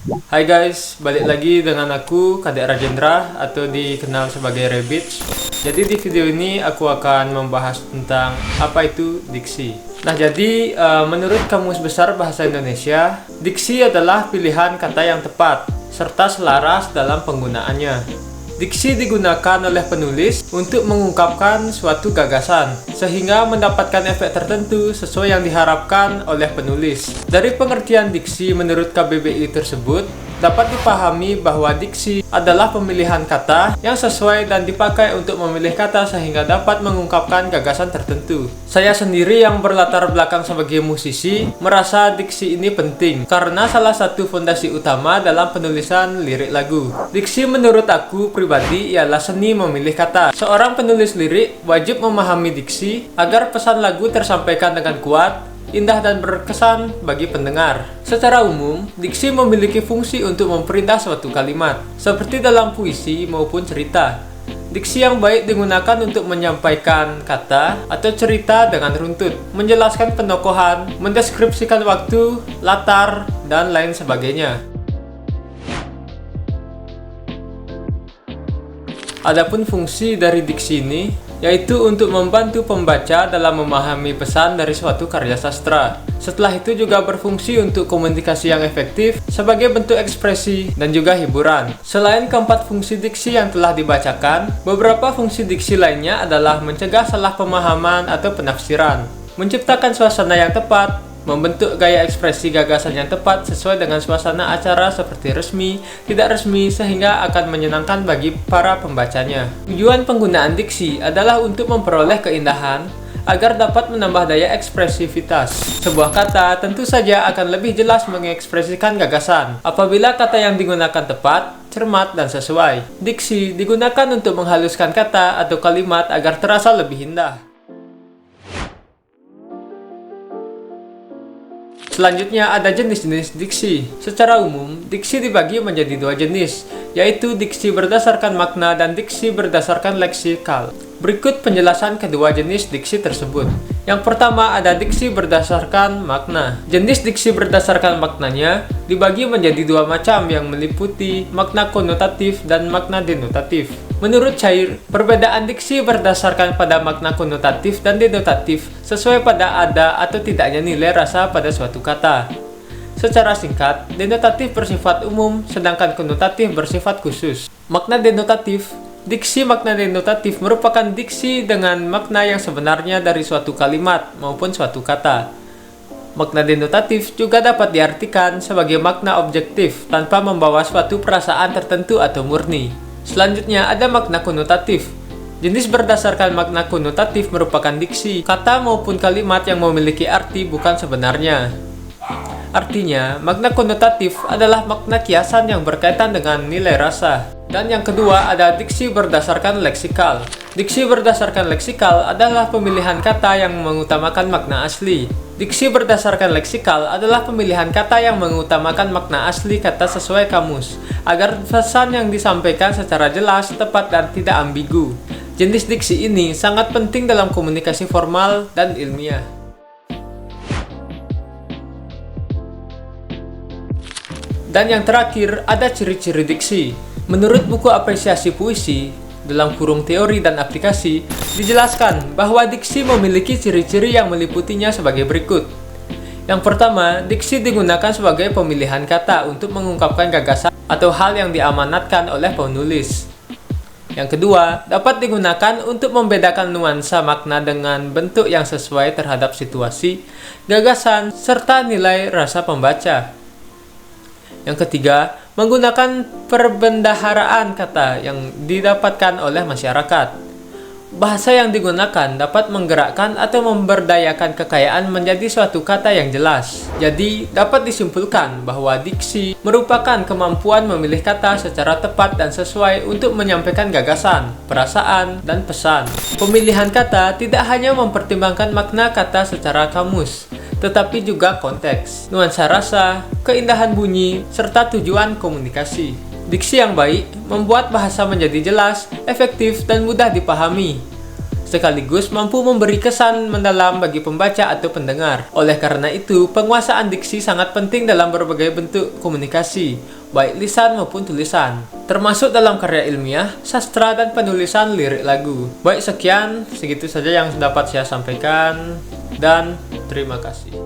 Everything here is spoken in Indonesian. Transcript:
Hai guys, balik lagi dengan aku Kadek Rajendra atau dikenal sebagai Rabbit. Jadi di video ini aku akan membahas tentang apa itu diksi. Nah jadi menurut Kamus Besar Bahasa Indonesia, diksi adalah pilihan kata yang tepat serta selaras dalam penggunaannya. Diksi digunakan oleh penulis untuk mengungkapkan suatu gagasan, sehingga mendapatkan efek tertentu sesuai yang diharapkan oleh penulis. Dari pengertian diksi menurut KBBI tersebut, dapat dipahami bahwa diksi adalah pemilihan kata yang sesuai dan dipakai untuk memilih kata sehingga dapat mengungkapkan gagasan tertentu. Saya sendiri yang berlatar belakang sebagai musisi merasa diksi ini penting karena salah satu fondasi utama dalam penulisan lirik lagu. Diksi menurut aku pribadi ialah seni memilih kata. Seorang penulis lirik wajib memahami diksi agar pesan lagu tersampaikan dengan kuat, indah dan berkesan bagi pendengar. Secara umum, diksi memiliki fungsi untuk memperindah suatu kalimat, seperti dalam puisi maupun cerita. Diksi yang baik digunakan untuk menyampaikan kata atau cerita dengan runtut, menjelaskan penokohan, mendeskripsikan waktu, latar, dan lain sebagainya. Adapun fungsi dari diksi ini yaitu untuk membantu pembaca dalam memahami pesan dari suatu karya sastra. Setelah itu juga berfungsi untuk komunikasi yang efektif sebagai bentuk ekspresi dan juga hiburan. Selain keempat fungsi diksi yang telah dibacakan, beberapa fungsi diksi lainnya adalah mencegah salah pemahaman atau penafsiran, menciptakan suasana yang tepat, membentuk gaya ekspresi gagasan yang tepat sesuai dengan suasana acara seperti resmi, tidak resmi, sehingga akan menyenangkan bagi para pembacanya. Tujuan penggunaan diksi adalah untuk memperoleh keindahan agar dapat menambah daya ekspresivitas. Sebuah kata tentu saja akan lebih jelas mengekspresikan gagasan apabila kata yang digunakan tepat, cermat, dan sesuai. Diksi digunakan untuk menghaluskan kata atau kalimat agar terasa lebih indah. Selanjutnya ada jenis-jenis diksi. Secara umum, diksi dibagi menjadi dua jenis, yaitu diksi berdasarkan makna dan diksi berdasarkan leksikal. Berikut penjelasan kedua jenis diksi tersebut. Yang pertama ada diksi berdasarkan makna. Jenis diksi berdasarkan maknanya dibagi menjadi dua macam yang meliputi makna konotatif dan makna denotatif. Menurut Cair, perbedaan diksi berdasarkan pada makna konotatif dan denotatif sesuai pada ada atau tidaknya nilai rasa pada suatu kata. Secara singkat, denotatif bersifat umum, sedangkan konotatif bersifat khusus. Makna denotatif. Diksi makna denotatif merupakan diksi dengan makna yang sebenarnya dari suatu kalimat maupun suatu kata. Makna denotatif juga dapat diartikan sebagai makna objektif tanpa membawa suatu perasaan tertentu atau murni. Selanjutnya ada makna konotatif. Jenis berdasarkan makna konotatif merupakan diksi, kata maupun kalimat yang memiliki arti bukan sebenarnya. Artinya, makna konotatif adalah makna kiasan yang berkaitan dengan nilai rasa. Dan yang kedua ada diksi berdasarkan leksikal. Diksi berdasarkan leksikal adalah pemilihan kata yang mengutamakan makna asli. Diksi berdasarkan leksikal adalah pemilihan kata yang mengutamakan makna asli kata sesuai kamus, agar pesan yang disampaikan secara jelas, tepat, dan tidak ambigu. Jenis diksi ini sangat penting dalam komunikasi formal dan ilmiah. Dan yang terakhir ada ciri-ciri diksi. Menurut buku apresiasi puisi, dalam kurung teori dan aplikasi, dijelaskan bahwa diksi memiliki ciri-ciri yang meliputinya sebagai berikut. Yang pertama, diksi digunakan sebagai pemilihan kata untuk mengungkapkan gagasan atau hal yang diamanatkan oleh penulis. Yang kedua, dapat digunakan untuk membedakan nuansa makna dengan bentuk yang sesuai terhadap situasi, gagasan, serta nilai rasa pembaca. Yang ketiga, menggunakan perbendaharaan kata yang didapatkan oleh masyarakat. Bahasa yang digunakan dapat menggerakkan atau memberdayakan kekayaan menjadi suatu kata yang jelas. Jadi, dapat disimpulkan bahwa diksi merupakan kemampuan memilih kata secara tepat dan sesuai untuk menyampaikan gagasan, perasaan, dan pesan. Pemilihan kata tidak hanya mempertimbangkan makna kata secara kamus, tetapi juga konteks, nuansa rasa, keindahan bunyi, serta tujuan komunikasi. Diksi yang baik membuat bahasa menjadi jelas, efektif, dan mudah dipahami, sekaligus mampu memberi kesan mendalam bagi pembaca atau pendengar. Oleh karena itu, penguasaan diksi sangat penting dalam berbagai bentuk komunikasi. baik lisan maupun tulisan, termasuk dalam karya ilmiah, sastra, dan penulisan lirik lagu. Baik, sekian, segitu saja yang dapat saya sampaikan, dan terima kasih.